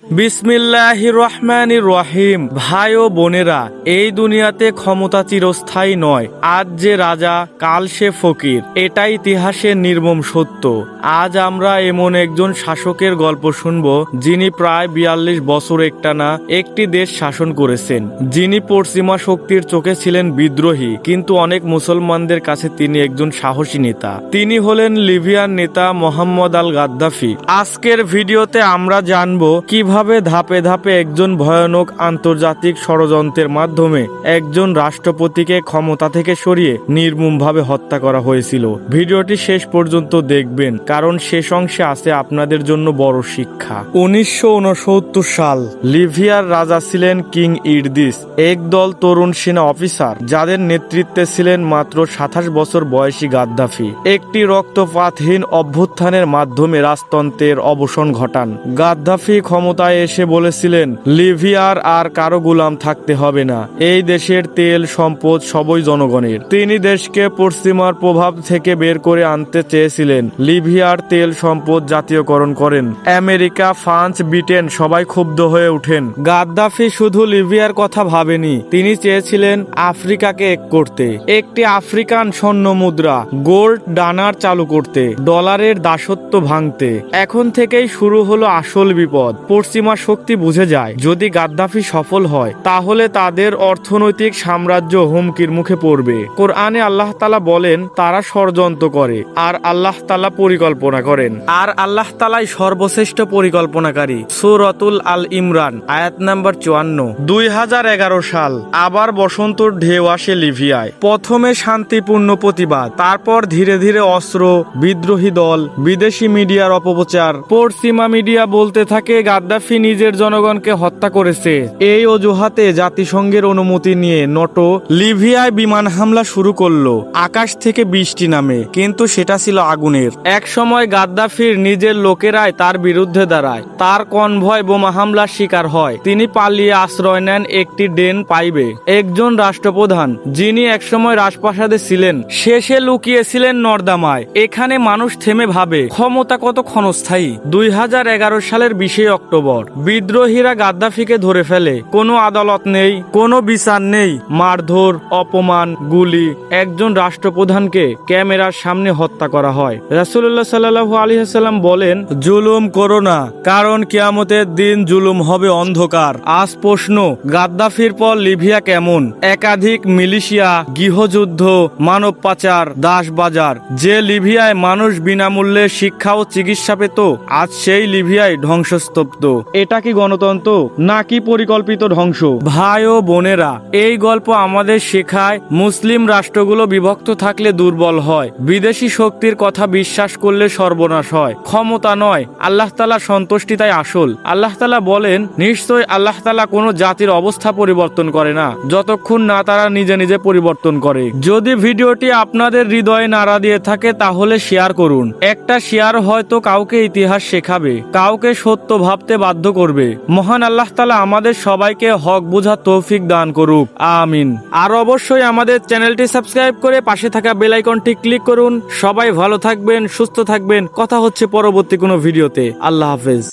বিসমিল্লাহির রহমানির রহিম। ভাই ও বোনেরা, এই দুনিয়াতে ক্ষমতা চিরস্থায়ী নয়। আজ যে রাজা, কাল সে ফকির, এটাই ইতিহাসের নির্মম সত্য। আজ আমরা এমন একজন শাসকের গল্প শুনব যিনি প্রায় ৪২ বছর একটানা একটি দেশ শাসন করেছেন, যিনি পশ্চিমা শক্তির চোখে ছিলেন বিদ্রোহী, কিন্তু অনেক মুসলমানদের কাছে তিনি একজন সাহসী নেতা। তিনি হলেন লিবিয়ার নেতা মোহাম্মদ আল গাদ্দাফি। আজকের ভিডিওতে আমরা জানব কিভাবে ধাপে ধাপে একজন ভয়ানক আন্তর্জাতিক ষড়যন্ত্রের মাধ্যমে একজন রাষ্ট্রপতিকে ক্ষমতা থেকে সরিয়ে নির্মমভাবে হত্যা করা হয়েছিল। ভিডিওটি শেষ পর্যন্ত দেখবেন, কারণ শেষ অংশে আছে আপনাদের জন্য বড় শিক্ষা। ১৯৬৯ সাল। লিবিয়ার রাজা ছিলেন কিং ইরদিস, একদল তরুণ সেনা অফিসার যাদের নেতৃত্বে ছিলেন মাত্র ২৭ বছর বয়সী গাদ্দাফি। একটি রক্তপাতহীন অভ্যুত্থানের মাধ্যমে রাজতন্ত্রের অবসান ঘটান। গাদ্দাফি ক্ষমতায় এসে বলেছিলেন, লিবিয়ার আর কারো গোলাম থাকতে হবে না, এই দেশের তেল সম্পদ সবই জনগণের। তিনি দেশকে পশ্চিমার প্রভাব থেকে বের করে আনতে চেয়েছিলেন। লিবিয়ার তেল সম্পদ জাতীয়করণ করেন। আমেরিকা, ফ্রান্স, ব্রিটেন সবাই ক্ষুব্ধ হয়ে ওঠেন। গাদ্দাফি শুধু লিবিয়ার কথা ভাবেনি, তিনি চেয়েছিলেন আফ্রিকাকে এক করতে, একটি আফ্রিকান স্বর্ণ মুদ্রা গোল্ড ডানার চালু করতে, ডলারের দাসত্ব ভাঙতে। এখন থেকেই শুরু হলো আসল বিপদ। পশ্চিমা শক্তি বুঝে যায়, যদি গাদ্দাফি সফল হয় তাহলে তাদের অর্থনৈতিক সাম্রাজ্য হুমকির মুখে পড়বে। কোরআনে আল্লাহ তাআলা বলেন, তারা ষড়যন্ত্র করে আর আল্লাহ তাআলা পরিকল্পনা করেন, আর আল্লাহ তাআলাই সর্বশ্রেষ্ঠ পরিকল্পনাকারী। সূরাতুল আল ইমরান আয়াত নাম্বার ৫৪। ২০১১ সাল। আবার বসন্তর ঢেউ আসে লিবিয়ায়। প্রথমে শান্তিপূর্ণ প্রতিবাদ, তারপর ধীরে ধীরে অস্ত্র, বিদ্রোহী দল, বিদেশি মিডিয়ার অপপ্রচার। পশ্চিমা মিডিয়া বলতে থাকে গাদ্দাফি নিজের জনগণকে হত্যা করেছে। এই অজুহাতে জাতিসংঘের অনুমতি নিয়ে নোটো লিবিয়ায় বিমান হামলা শুরু করলো। আকাশ থেকে বৃষ্টি নামে, কিন্তু সেটা ছিল আগুনের। এক সময় গাদ্দাফির নিজের লোকেরাই তার বিরুদ্ধে দাঁড়ায়। তার কনভয় বোমা হামলার শিকার হয়। তিনি পালিয়ে আশ্রয় নেন একটি ডেন পাইবে। একজন রাষ্ট্রপ্রধান, যিনি একসময় রাজপ্রাসাদে ছিলেন, শেষে লুকিয়েছিলেন নর্দামায়। এখানে মানুষ থেমে ভাবে, ক্ষমতা কত ক্ষণস্থায়ী। ২০১১ সালের ২০ অক্টোবর বিদ্রোহীরা গাদ্দাফিকে ধরে ফেলে। কোনো আদালত নেই, কোনো বিচার নেই, মারধর, অপমান, গুলি। একজন রাষ্ট্রপ্রধানকে ক্যামেরার সামনে হত্যা করা হয়। রাসূলুল্লাহ সাল্লাল্লাহু আলাইহি ওয়াসাল্লাম বলেন, জুলুম করো না, কারণ কিয়ামতের দিন জুলুম হবে অন্ধকার। আজ প্রশ্ন, গাদ্দাফির পর লিবিয়া কেমন? একাধিক মিলিশিয়া, গৃহযুদ্ধ, মানব পাচার, দাস বাজার। যে লিবিয়ায় মানুষ বিনামূল্যে শিক্ষা ও চিকিৎসা পেত, আজ সেই লিবিয়ায় ধ্বংসস্তব্ধ। এটা কি গণতন্ত্র নাকি পরিকল্পিত ধ্বংস? ভাই ও বোনেরা, এই গল্প আমাদের শেখায়, মুসলিম রাষ্ট্রগুলো বিভক্ত থাকলে দুর্বল হয়, বিদেশি শক্তির কথা বিশ্বাস করলে সর্বনাশ হয়। ক্ষমতা নয়, আল্লাহ তাআলা সন্তুষ্টি তাই আসল। আল্লাহ তাআলা বলেন, নিশ্চয় আল্লাহ তাআলা কোনো জাতির অবস্থা পরিবর্তন করে না যতক্ষণ না তারা নিজে নিজে পরিবর্তন করে। যদি ভিডিওটি আপনাদের হৃদয়ে নাড়া দিয়ে থাকে তাহলে শেয়ার করুন। একটা শেয়ার হয়তো কাউকে ইতিহাস শেখাবে, কাউকে সত্য ভাবতে বাধ্য করবে। মহান আল্লাহ তাআলা আমাদের সবাইকে হক বোঝার তৌফিক দান করুক, আমিন। আর অবশ্যই আমাদের চ্যানেলটি সাবস্ক্রাইব করে পাশে থাকা বেল আইকনটি ক্লিক করুন। সবাই ভালো থাকবেন, সুস্থ থাকবেন। কথা হচ্ছে পরবর্তী কোনো ভিডিওতে। আল্লাহ হাফেজ।